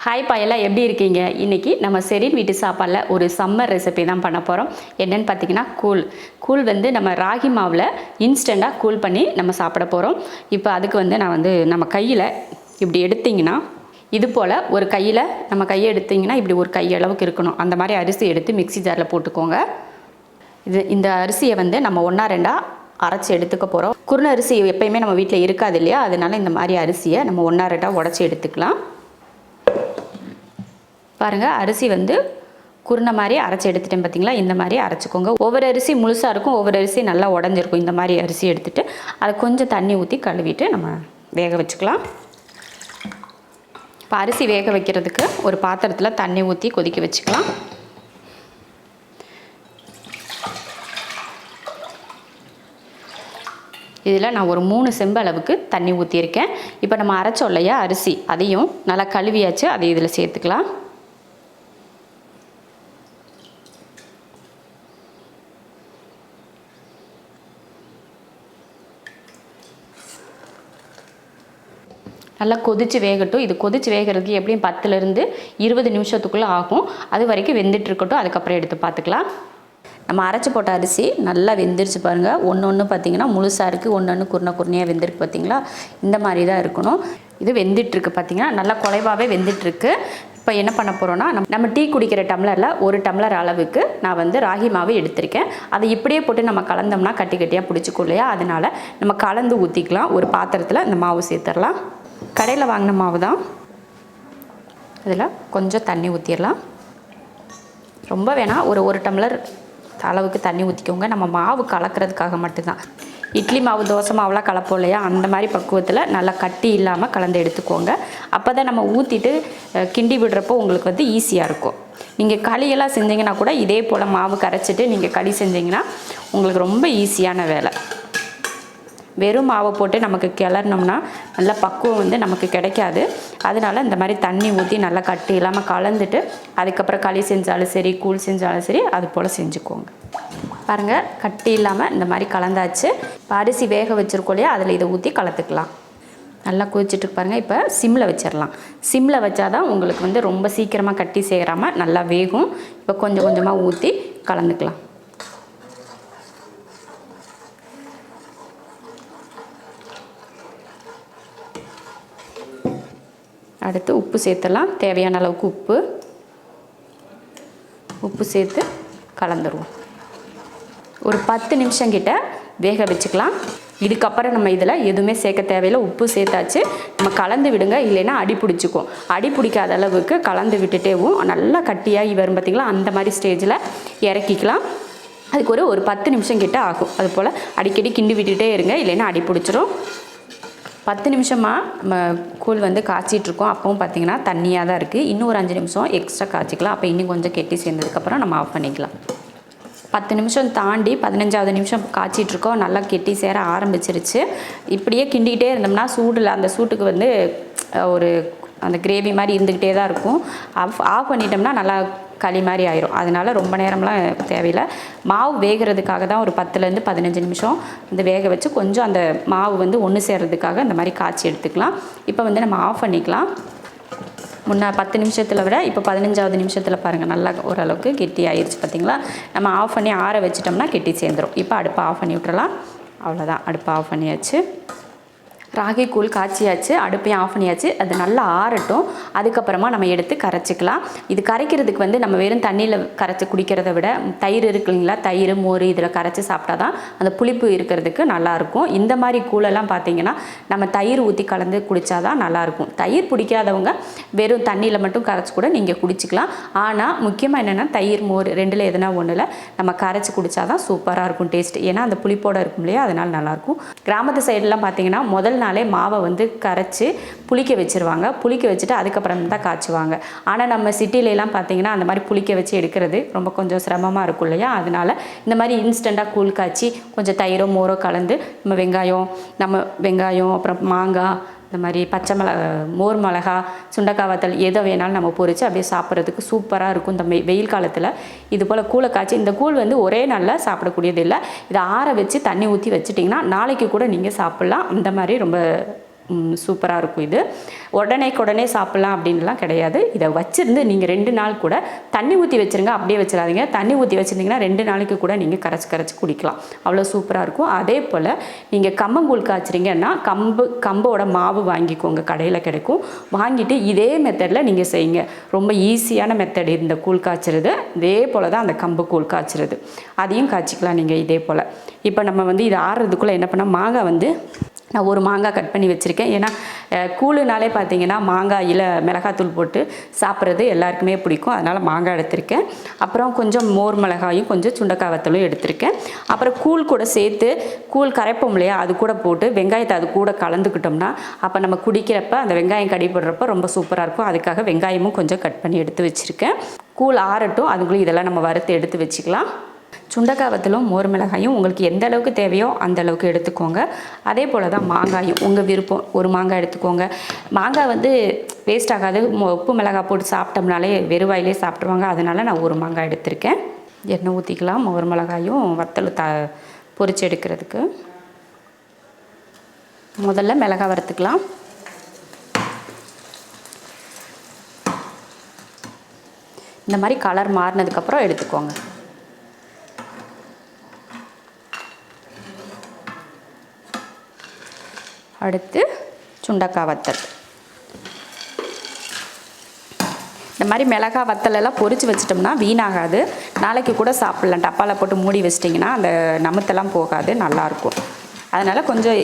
Hi பா, எல்லாம் எப்படி இருக்கீங்க? இன்றைக்கி நம்ம செரின் வீட்டு சாப்பாடில் ஒரு சம்மர் ரெசிபி தான் பண்ண போகிறோம். என்னென்னு பார்த்தீங்கன்னா கூழ் வந்து நம்ம ராகி மாவில் இன்ஸ்டண்ட்டாக கூழ் பண்ணி நம்ம சாப்பிட போகிறோம். இப்போ அதுக்கு நான் நம்ம கையில் இப்படி எடுத்திங்கன்னா இது போல் ஒரு கையில் நம்ம கையை எடுத்திங்கன்னா இப்படி ஒரு கை அளவுக்கு இருக்கணும். அந்த மாதிரி அரிசி எடுத்து மிக்ஸி ஜாரில் போட்டுக்கோங்க. இந்த அரிசியை நம்ம ஒன்றா ரெண்டாக அரைச்சி எடுத்துக்க போகிறோம். குருண அரிசி எப்போயுமே நம்ம வீட்டில் இருக்காது இல்லையா, அதனால் இந்த மாதிரி அரிசியை நம்ம ஒன்றா ரெண்டாக உடச்சி எடுத்துக்கலாம். பாருங்கள், அரிசி குருணை மாதிரி அரைச்சி எடுத்துட்டேன் பார்த்தீங்களா? இந்த மாதிரி அரைச்சிக்கோங்க. ஒவ்வொரு அரிசி முழுசாக இருக்கும், ஒவ்வொரு அரிசி நல்லா உடஞ்சிருக்கும். இந்த மாதிரி அரிசி எடுத்துகிட்டு அதை கொஞ்சம் தண்ணி ஊற்றி கழுவிட்டு நம்ம வேக வச்சுக்கலாம். இப்போ அரிசி வேக வைக்கிறதுக்கு ஒரு பாத்திரத்தில் தண்ணி ஊற்றி கொதிக்க வச்சுக்கலாம். இதில் நான் ஒரு 3 செம்பு அளவுக்கு தண்ணி ஊற்றியிருக்கேன். இப்போ நம்ம அரைச்சோம் இல்லையா அரிசி, அதையும் நல்லா கழுவியாச்சு, அதை இதில் சேர்த்துக்கலாம். நல்லா கொதித்து வேகட்டும். இது கொதித்து வேகிறதுக்கு எப்படியும் 10லேருந்து 20 நிமிஷத்துக்குள்ளே ஆகும். அது வரைக்கும் வெந்துட்டுருக்கட்டும். அதுக்கப்புறம் எடுத்து பார்த்துக்கலாம். நம்ம அரைச்சி போட்ட அரிசி நல்லா வெந்துருச்சு பாருங்கள். ஒன்று பார்த்திங்கன்னா முழுசாக இருக்குது, ஒன்று குருணையாக வெந்திருக்கு பார்த்திங்களா? இந்த மாதிரி தான் இருக்கணும். இது வெந்துட்டுருக்கு பார்த்திங்கன்னா, நல்லா குலைவாகவே வெந்துட்டுருக்கு. இப்போ என்ன பண்ண போகிறோன்னா, நம்ம டீ குடிக்கிற டம்ளரில் 1 டம்ளர் அளவுக்கு நான் ராகி மாவு எடுத்திருக்கேன். அதை இப்படியே போட்டு நம்ம கலந்தோம்னா கட்டி கட்டியாக பிடிச்சிக்கும் இல்லையா? அதனால் நம்ம கலந்து ஊற்றிக்கலாம். ஒரு பாத்திரத்தில் இந்த மாவு சேர்த்துடலாம். கடையில் வாங்கின மாவு தான். இதில் கொஞ்சம் தண்ணி ஊற்றிடலாம். ரொம்ப வேணாம், ஒரு டம்ளர் அளவுக்கு தண்ணி ஊற்றிக்கோங்க. நம்ம மாவு கலக்கிறதுக்காக மட்டும்தான். இட்லி மாவு தோசை மாவுலாம் கலப்போம் இல்லையா, அந்த மாதிரி பக்குவத்தில் நல்லா கட்டி இல்லாமல் கலந்து எடுத்துக்கோங்க. அப்போ தான் நம்ம ஊற்றிட்டு கிண்டி விடுறப்போ உங்களுக்கு ஈஸியாக இருக்கும். நீங்கள் களியெல்லாம் செஞ்சிங்கன்னா கூட இதே போல் மாவு கரைச்சிட்டு நீங்கள் களி செஞ்சிங்கன்னா உங்களுக்கு ரொம்ப ஈஸியான வேலை. வெறும் மாவை போட்டு நமக்கு கிளறினோம்னா நல்ல பக்குவம் நமக்கு கிடைக்காது. அதனால் இந்த மாதிரி தண்ணி ஊற்றி நல்லா கட்டி இல்லாமல் கலந்துட்டு அதுக்கப்புறம் களி செஞ்சாலும் சரி, கூழ் செஞ்சாலும் சரி, அது போல் செஞ்சுக்கோங்க. பாருங்கள், கட்டி இல்லாமல் இந்த மாதிரி கலந்தாச்சு. இப்போ அரிசி வேக வச்சுருக்கோம் இல்லையா, அதில் இதை ஊற்றி கலந்துக்கலாம். நல்லா கொதிச்சுட்டு பாருங்கள். இப்போ சிம்மில் வச்சிடலாம். சிம்மில் வச்சாதான் உங்களுக்கு ரொம்ப சீக்கிரமாக கட்டி சேராமல் நல்லா வேகும். இப்போ கொஞ்சம் கொஞ்சமாக ஊற்றி கலந்துக்கலாம். அடுத்து உப்பு சேர்த்துடலாம். தேவையான அளவுக்கு உப்பு சேர்த்து கலந்துருவோம். ஒரு 10 நிமிஷம் கிட்ட வேக வச்சுக்கலாம். இதுக்கப்புறம் நம்ம இதில் எதுவுமே சேர்க்க தேவையில்லை. உப்பு சேர்த்தாச்சு. நம்ம கலந்து விடுங்க, இல்லைன்னா அடி பிடிச்சிக்கும். அடி பிடிக்காத அளவுக்கு கலந்து விட்டுட்டேவும் நல்லா கட்டியாகி வரும் பார்த்திங்களா? அந்த மாதிரி ஸ்டேஜில் இறக்கிக்கலாம். அதுக்கு ஒரு 10 நிமிஷம் கிட்ட ஆகும். அதுபோல் அடிக்கடி கிண்டி விட்டுட்டே இருங்க, இல்லைன்னா அடி பிடிச்சிரும். 10 நிமிஷமாக நம்ம கூழ் காய்ச்சிட்ருக்கோம். அப்பவும் பார்த்திங்கன்னா தண்ணியாக தான் இருக்குது. இன்னும் ஒரு 5 நிமிஷம் எக்ஸ்ட்ரா காய்ச்சிக்கலாம். அப்போ இன்னும் கொஞ்சம் கெட்டி சேர்ந்ததுக்கப்புறம் நம்ம ஆஃப் பண்ணிக்கலாம். 10 நிமிஷம் தாண்டி 15வது நிமிஷம் காய்ச்சிட்ருக்கோம். நல்லா கெட்டி சேர ஆரம்பிச்சிருச்சு. இப்படியே கிண்டிக்கிட்டே இருந்தோம்னா சூடில் அந்த சூட்டுக்கு ஒரு அந்த கிரேவி மாதிரி இருந்துக்கிட்டே தான் இருக்கும். ஆஃப் பண்ணிட்டோம்னா நல்லா களி மாதிரி ஆயிரும். அதனால் ரொம்ப நேரம்லாம் தேவையில்லை. மாவு வேகிறதுக்காக தான் ஒரு 10லேருந்து 15 நிமிஷம் வேக வச்சு கொஞ்சம் அந்த மாவு ஒன்று சேர்கிறதுக்காக இந்த மாதிரி காய்ச்சி எடுத்துக்கலாம். இப்போ நம்ம ஆஃப் பண்ணிக்கலாம். 10 நிமிஷத்தில் விட இப்போ 15வது நிமிஷத்தில் பாருங்கள் நல்லா ஓரளவுக்கு கெட்டி ஆயிடுச்சு பார்த்திங்களா? நம்ம ஆஃப் பண்ணி ஆற வச்சிட்டோம்னா கெட்டி சேர்ந்துடும். இப்போ அடுப்பை ஆஃப் பண்ணி விட்டுறலாம். அவ்வளோதான், அடுப்பை ஆஃப் பண்ணியாச்சு. ராகி கூழ் காய்ச்சியாச்சு. அடுப்பையும் ஆஃப் பண்ணியாச்சு. அது நல்லா ஆறட்டும். அதுக்கப்புறமா நம்ம எடுத்து கரைச்சிக்கலாம். இது கரைக்கிறதுக்கு நம்ம வெறும் தண்ணியில் கரைச்சி குடிக்கிறத விட தயிர் இருக்கு இல்லைங்களா, தயிர் மோர் இதில் கரைச்சி சாப்பிட்டா தான் அந்த புளிப்பு இருக்கிறதுக்கு நல்லாயிருக்கும். இந்த மாதிரி கூழெல்லாம் பார்த்திங்கன்னா நம்ம தயிர் ஊற்றி கலந்து குடித்தா தான் நல்லாயிருக்கும். தயிர் பிடிக்காதவங்க வெறும் தண்ணியில் மட்டும் கரைச்சி கூட நீங்கள் குடிச்சிக்கலாம். ஆனால் முக்கியமாக என்னென்னா தயிர் மோர் 2ல் எதுனா ஒன்றில் நம்ம கரைச்சி குடித்தா தான் சூப்பராக இருக்கும் டேஸ்ட். ஏன்னா அந்த புளிப்போடு இருக்கும் இல்லையா, அதனால் நல்லாயிருக்கும். கிராமத்து சைடெலாம் பார்த்திங்கன்னா முதல் நாளே மாவை கரைச்சி புளிக்க வச்சுருவாங்க. புளிக்க வச்சுட்டு அதுக்கப்புறம் தான் காய்ச்சுவாங்க. ஆனால் நம்ம சிட்டிலெலாம் பார்த்திங்கன்னா அந்த மாதிரி புளிக்க வச்சு எடுக்கிறது ரொம்ப கொஞ்சம் சிரமமாக இருக்கும் இல்லையா? அதனால் இந்த மாதிரி இன்ஸ்டண்ட்டாக கூழ் காய்ச்சி கொஞ்சம் தயிரோ மோரோ கலந்து நம்ம வெங்காயம் அப்புறம் மாங்காய், இந்த மாதிரி பச்சை மோர் மிளகா, சுண்டக்காய் வத்தல் எதை வேணாலும் நம்ம பொரித்து அப்படியே சாப்பிட்றதுக்கு சூப்பராக இருக்கும். இந்த வெயில் காலத்தில் இது போல் கூழை காய்ச்சி, இந்த கூழ் ஒரே நாளில் சாப்பிடக்கூடியது இல்லை. இதை ஆற வச்சு தண்ணி ஊற்றி வச்சிட்டிங்கன்னா நாளைக்கு கூட நீங்கள் சாப்பிட்லாம். அந்த மாதிரி ரொம்ப சூப்பராக இருக்கும். இது உடனே சாப்பிட்லாம் அப்படின்லாம் கிடையாது. இதை வச்சுருந்து நீங்கள் 2 நாள் கூட தண்ணி ஊற்றி வச்சுருங்க, அப்படியே வச்சிடாதீங்க. தண்ணி ஊற்றி வச்சுருந்தீங்கன்னா 2 நாளைக்கு கூட நீங்கள் கரைச்சி குடிக்கலாம். அவ்வளோ சூப்பராக இருக்கும். அதே போல் நீங்கள் கம்பங்கூழ் காய்ச்சிறீங்கன்னா கம்போட மாவு வாங்கிக்கோங்க, கடையில் கிடைக்கும். வாங்கிட்டு இதே மெத்தடில் நீங்கள் செய்யுங்க. ரொம்ப ஈஸியான மெத்தட் இந்த கூழ் காய்ச்சிறது. இதே போல் தான் அந்த கம்பு கூழ் காய்ச்சிறது, அதையும் காய்ச்சிக்கலாம் நீங்கள் இதே போல். இப்போ நம்ம வந்து இது ஆறுறதுக்குள்ளே என்ன பண்ணால் மாங்காய் வந்து நான் ஒரு மாங்காய் கட் பண்ணி வச்சுருக்கேன். ஏன்னா கூழுனாலே பார்த்தீங்கன்னா மாங்காயில் மிளகாத்தூள் போட்டு சாப்பிட்றது எல்லாருக்குமே பிடிக்கும். அதனால் மாங்காய் எடுத்திருக்கேன். அப்புறம் கொஞ்சம் மோர் மிளகாயும் கொஞ்சம் சுண்டைக்காய் வத்தலும் எடுத்திருக்கேன். அப்புறம் கூழ் கூட சேர்த்து கூழ் கரைப்போம் இல்லையா, அது கூட போட்டு வெங்காயத்தை அது கூட கலந்துக்கிட்டோம்னா அப்போ நம்ம குடிக்கிறப்ப அந்த வெங்காயம் கடிப்படுறப்ப ரொம்ப சூப்பராக இருக்கும். அதுக்காக வெங்காயமும் கொஞ்சம் கட் பண்ணி எடுத்து வச்சுருக்கேன். கூழ் ஆறட்டும், அதுக்குள்ளே இதெல்லாம் நம்ம வறுத்து எடுத்து வச்சுக்கலாம். சுண்டைக்காய் வத்தலும் மோர் மிளகாயும் உங்களுக்கு எந்த அளவுக்கு தேவையோ அந்த அளவுக்கு எடுத்துக்கோங்க. அதே போல் தான் மாங்காயும் உங்கள் விருப்பம். ஒரு மாங்காய் எடுத்துக்கோங்க. மாங்காய் வந்து வேஸ்ட் ஆகாது. உப்பு மிளகாய் போட்டு சாப்பிட்டோம்னாலே வெறுவாயிலே சாப்பிட்ருவாங்க. அதனால் நான் ஒரு மாங்காய் எடுத்திருக்கேன். எண்ணெய் ஊற்றிக்கலாம். மோர் மிளகாயும் வத்தல் பொரிச்சு எடுக்கிறதுக்கு. முதல்ல மிளகாய் வறுத்துக்கலாம். இந்த மாதிரி கலர் மாறினதுக்கப்புறம் எடுத்துக்கோங்க. அடுத்து சுண்டைக்காய் வத்தல். இந்த மாதிரி மிளகாய் வத்தலெல்லாம் பொரித்து வச்சிட்டோம்னா வீணாகாது. நாளைக்கு கூட சாப்பிட்லாம். டப்பாவில் போட்டு மூடி வச்சிட்டிங்கன்னா அந்த நமுத்தெல்லாம் போகாது, நல்லாயிருக்கும். அதனால் கொஞ்சம்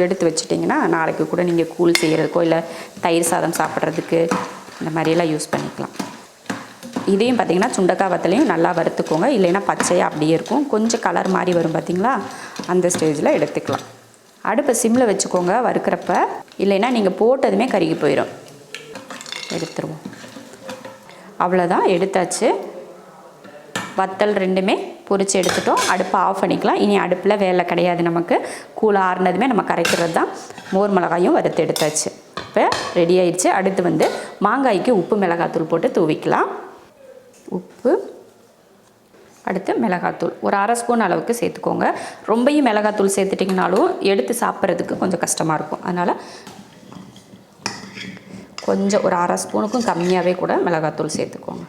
எடுத்து வச்சிட்டிங்கன்னா நாளைக்கு கூட நீங்கள் கூழ் செய்கிறதுக்கோ இல்லை தயிர் சாதம் சாப்பிட்றதுக்கு இந்த மாதிரியெல்லாம் யூஸ் பண்ணிக்கலாம். இதையும் பார்த்திங்கன்னா சுண்டைக்காய் வத்தலையும் நல்லா வறுத்துக்கோங்க. இல்லைன்னா பச்சையாக அப்படியே இருக்கும். கொஞ்சம் கலர் மாதிரி வரும் பார்த்திங்களா, அந்த ஸ்டேஜில் எடுத்துக்கலாம். அடுப்பை சிம்மில் வச்சுக்கோங்க வறுக்கிறப்ப, இல்லைன்னா நீங்கள் போட்டதுமே கருகி போயிடும். எடுத்துருவோம். அவ்வளோதான், எடுத்தாச்சு. வத்தல் ரெண்டுமே பொரித்து எடுத்துட்டோம். அடுப்பை ஆஃப் பண்ணிக்கலாம். இனி அடுப்பில் வேலை கிடையாது நமக்கு. கூழ் ஆறுனதுமே நம்ம கரைக்கிறது தான். மோர் மிளகாயும் வறுத்து எடுத்தாச்சு. இப்போ ரெடி ஆயிடுச்சு. அடுத்து வந்து மாங்காய்க்கு உப்பு மிளகாத்தூள் போட்டு தூவிக்கலாம். உப்பு, அடுத்து மிளகாத்தூள் ஒரு 1/2 ஸ்பூன் அளவுக்கு சேர்த்துக்கோங்க. ரொம்பையும் மிளகாத்தூள் சேர்த்துட்டிங்கனாலும் எடுத்து சாப்பிட்றதுக்கு கொஞ்சம் கஷ்டமாக இருக்கும். அதனால் கொஞ்சம் ஒரு 1/2 ஸ்பூனுக்கும் கம்மியாகவே கூட மிளகாத்தூள் சேர்த்துக்கோங்க.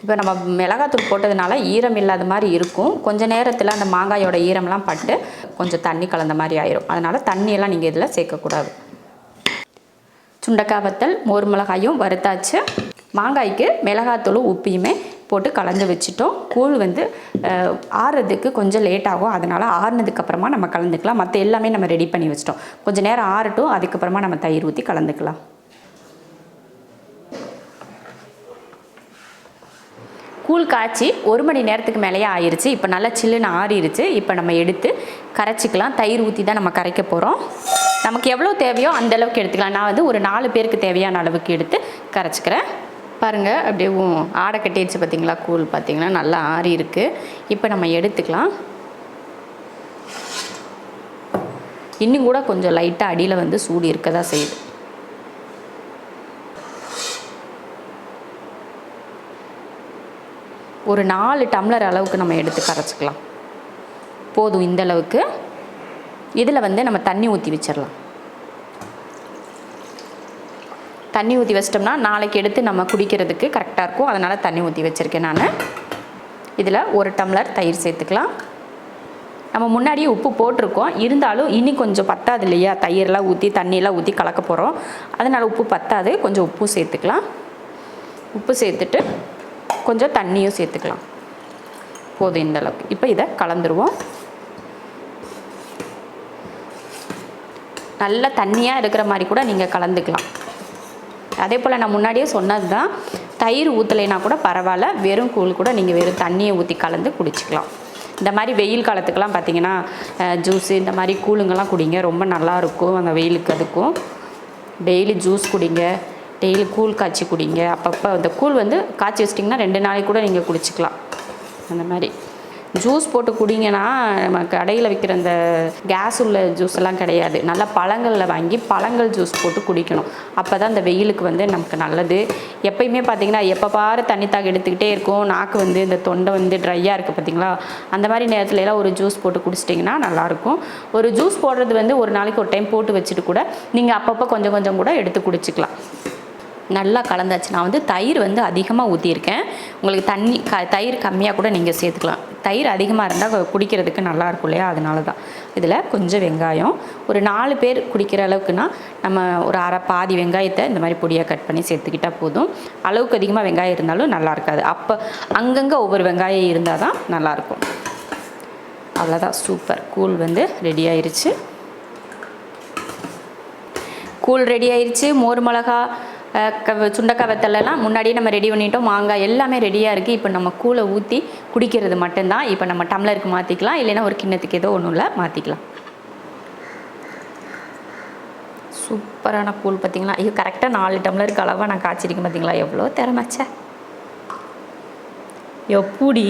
இப்போ நம்ம மிளகாத்தூள் போட்டதுனால ஈரம் இல்லாத மாதிரி இருக்கும். கொஞ்சம் நேரத்தில் அந்த மாங்காயோட ஈரம்லாம் பட்டு கொஞ்சம் தண்ணி கலந்த மாதிரி ஆயிரும். அதனால் தண்ணியெல்லாம் நீங்கள் இதில் சேர்க்கக்கூடாது. சுண்டைக்காய் வத்தல் மோர் மிளகாயும் வறுத்தாச்சு. மாங்காய்க்கு மிளகாத்தூளும் உப்பையுமே போட்டு கலந்து வச்சுட்டோம். கூழ் வந்து ஆறுறதுக்கு கொஞ்சம் லேட் ஆகும். அதனால் ஆறுனதுக்கப்புறமா நம்ம கலந்துக்கலாம். மற்ற எல்லாமே நம்ம ரெடி பண்ணி வச்சிட்டோம். கொஞ்சம் நேரம் ஆறட்டும், அதுக்கப்புறமா நம்ம தயிர் ஊற்றி கலந்துக்கலாம். கூழ் காய்ச்சி 1 மணி நேரத்துக்கு மேலேயே ஆயிடுச்சு. இப்போ நல்லா சில்லுன்னு ஆறிடுச்சு. இப்போ நம்ம எடுத்து கரைச்சிக்கலாம். தயிர் ஊற்றி தான் நம்ம கரைக்க போகிறோம். நமக்கு எவ்வளோ தேவையோ அந்தளவுக்கு எடுத்துக்கலாம். நான் வந்து ஒரு 4 பேருக்கு தேவையான அளவுக்கு எடுத்து கரைச்சிக்கிறேன். பாருங்கள், அப்படியே ஆடை கட்டிடுச்சு பார்த்திங்களா. கூழ் பார்த்திங்கன்னா நல்லா ஆறி இருக்குது. இப்போ நம்ம எடுத்துக்கலாம். இன்னும் கூட கொஞ்சம் லைட்டாக அடியில் வந்து சூடு இருக்க தான் செய்யுது. ஒரு 4 டம்ளர் அளவுக்கு நம்ம எடுத்து கரைச்சிக்கலாம். போதும் இந்த அளவுக்கு. இதில் வந்து நம்ம தண்ணி ஊற்றி வச்சிடலாம். தண்ணி ஊற்றி வச்சிட்டோம்னா நாளைக்கு எடுத்து நம்ம குடிக்கிறதுக்கு கரெக்டாக இருக்கும். அதனால் தண்ணி ஊற்றி வச்சுருக்கேன் நான். இதில் 1 டம்ளர் தயிர் சேர்த்துக்கலாம். நம்ம முன்னாடியே உப்பு போட்டிருக்கோம். இருந்தாலும் இனி கொஞ்சம் பத்தாது இல்லையா, தயிரெலாம் ஊற்றி தண்ணியெல்லாம் ஊற்றி கலக்க போகிறோம். அதனால் உப்பு பத்தாது. கொஞ்சம் உப்பு சேர்த்துக்கலாம். உப்பு சேர்த்துட்டு கொஞ்சம் தண்ணியும் சேர்த்துக்கலாம். போதும் இந்த அளவுக்கு. இப்போ இதை கலந்துருவோம். நல்லா தண்ணியாக இருக்கிற மாதிரி கூட நீங்கள் கலந்துக்கலாம். அதே போல் நான் முன்னாடியே சொன்னது தான், தயிர் ஊற்றலைனா கூட பரவாயில்ல, வெறும் கூழ் கூட நீங்கள் வெறும் தண்ணியை ஊற்றி கலந்து குடிச்சிக்கலாம். இந்த மாதிரி வெயில் காலத்துக்கெல்லாம் பார்த்திங்கன்னா ஜூஸு இந்த மாதிரி கூழுங்கெல்லாம் குடிங்க, ரொம்ப நல்லாயிருக்கும். அந்த வெயிலுக்கு அதுக்கும் டெய்லி ஜூஸ் குடிங்க, டெய்லி கூழ் காய்ச்சி குடிங்க. அப்பப்போ அந்த கூழ் வந்து காய்ச்சி வச்சிட்டிங்கன்னா 2 நாளைக்கு கூட நீங்கள் குடிச்சிக்கலாம். அந்த மாதிரி ஜூஸ் போட்டு குடிங்கன்னா நம்ம கடையில் விற்கிற அந்த கேஸ் உள்ள ஜூஸ் எல்லாம் கிடையாது. நல்லா பழங்களில் வாங்கி பழங்கள் ஜூஸ் போட்டு குடிக்கணும். அப்போ தான் அந்த வெயிலுக்கு வந்து நமக்கு நல்லது. எப்பயுமே பார்த்திங்கன்னா எப்போ பாரு தண்ணி தாக எடுத்துக்கிட்டே இருக்கும், நாக்கு வந்து இந்த தொண்டை வந்து ட்ரையாக இருக்குது பார்த்திங்களா, அந்த மாதிரி நேரத்துல எல்லாம் ஒரு ஜூஸ் போட்டு குடிச்சிட்டிங்கன்னா நல்லாயிருக்கும். ஒரு ஜூஸ் போடுறது வந்து ஒரு நாளைக்கு ஒரு டைம் போட்டு வச்சுட்டு கூட நீங்கள் அப்பப்போ கொஞ்சம் கொஞ்சம் கூட எடுத்து குடிச்சிக்கலாம். நல்லா கலந்தாச்சு. நான் வந்து தயிர் வந்து அதிகமாக ஊற்றியிருக்கேன். உங்களுக்கு தயிர் கம்மியாக கூட நீங்கள் சேர்த்துக்கலாம். தயிர் அதிகமாக இருந்தால் குடிக்கிறதுக்கு நல்லாயிருக்கும் இல்லையா, அதனால தான். இதில் கொஞ்சம் வெங்காயம், ஒரு 4 பேர் குடிக்கிற அளவுக்குன்னா நம்ம ஒரு பாதி வெங்காயத்தை இந்த மாதிரி பொடியாக கட் பண்ணி சேர்த்துக்கிட்டால் போதும். அளவுக்கு அதிகமாக வெங்காயம் இருந்தாலும் நல்லா இருக்காது. அப்போ அங்கங்கே ஒவ்வொரு வெங்காயம் இருந்தால் தான் நல்லாயிருக்கும். அவ்வளோதான், சூப்பர். கூழ் வந்து ரெடி ஆயிடுச்சு. கூழ் ரெடி ஆயிடுச்சு. மோர் மிளகா, சுண்டக்காய் வத்தலெல்லாம் முன்னாடியே நம்ம ரெடி பண்ணிட்டோம். மாங்காய் எல்லாமே ரெடியாக இருக்குது. இப்போ நம்ம கூழை ஊற்றி குடிக்கிறது மட்டும்தான். இப்போ நம்ம டம்ளருக்கு மாற்றிக்கலாம், இல்லைன்னா ஒரு கிண்ணத்துக்கு ஏதோ ஒன்றும் இல்லை மாற்றிக்கலாம். சூப்பரான கூழ் பார்த்திங்களா. ஐயோ, கரெக்டாக 4 டம்ளருக்கு அளவாக நான் காய்ச்சிருக்கேன் பார்த்திங்களா, எவ்வளோ திறமைச்ச எப்படி.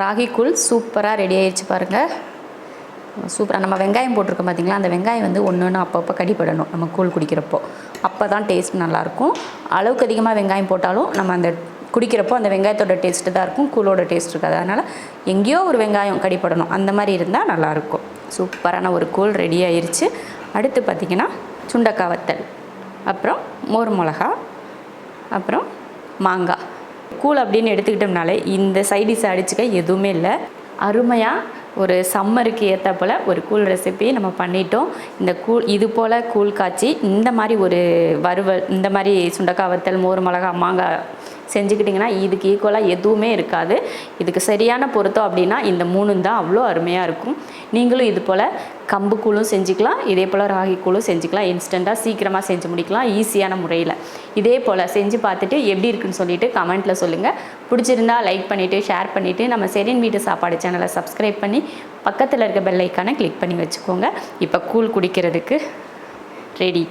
ராகி கூழ் சூப்பராக ரெடி ஆயிடுச்சு பாருங்கள். சூப்பராக நம்ம வெங்காயம் போட்டிருக்கோம் பார்த்திங்களா, அந்த வெங்காயம் வந்து ஒன்று அப்பப்போ கடிப்படணும் நம்ம கூழ் குடிக்கிறப்போ. அப்போ தான் டேஸ்ட் நல்லாயிருக்கும். அளவுக்கு அதிகமாக வெங்காயம் போட்டாலும் நம்ம அந்த குடிக்கிறப்போ அந்த வெங்காயத்தோட டேஸ்ட்டு தான் இருக்கும், கூழோட டேஸ்ட் இருக்காது. அதனால் எங்கேயோ ஒரு வெங்காயம் கடிப்படணும், அந்த மாதிரி இருந்தால் நல்லாயிருக்கும். சூப்பரான ஒரு கூழ் ரெடி ஆயிடுச்சு. அடுத்து பார்த்திங்கன்னா சுண்டக்காய் வத்தல், அப்புறம் மோர் மிளகா, அப்புறம் மாங்காய். கூழ் அப்படின்னு எடுத்துக்கிட்டோம்னாலே இந்த சைடிஷை அடிச்சுக்க எதுவுமே இல்லை. அருமையாக ஒரு சம்மருக்கு ஏற்ற போல் ஒரு கூழ் ரெசிபி நம்ம பண்ணிட்டோம். இந்த கூழ் இது போல் கூழ் காய்ச்சி இந்த மாதிரி ஒரு வறுவல், இந்த மாதிரி சுண்டக்காய் வத்தல், மோர் மிளகா, மாங்காய் செஞ்சுக்கிட்டிங்கன்னா இதுக்கு ஈக்குவலாக எதுவுமே இருக்காது. இதுக்கு சரியான பொருத்தம் அப்படின்னா இந்த 3 தான் அவ்வளோ அருமையாக இருக்கும். நீங்களும் இது போல் கம்பு கூழும் செஞ்சுக்கலாம், இதே போல் ராகி கூழும் செஞ்சுக்கலாம். இன்ஸ்டண்ட்டாக சீக்கிரமாக செஞ்சு முடிக்கலாம் ஈஸியான முறையில். இதே போல் செஞ்சு பார்த்துட்டு எப்படி இருக்குன்னு சொல்லிவிட்டு கமெண்ட்டில் சொல்லுங்கள். பிடிச்சிருந்தா லைக் பண்ணிவிட்டு ஷேர் பண்ணிவிட்டு நம்ம செரின் வீட்டு சாப்பாடு சேனலை சப்ஸ்கிரைப் பண்ணி பக்கத்தில் இருக்க பெல் ஐக்கானை கிளிக் பண்ணி வச்சுக்கோங்க. இப்போ கூழ் குடிக்கிறதுக்கு ரெடி.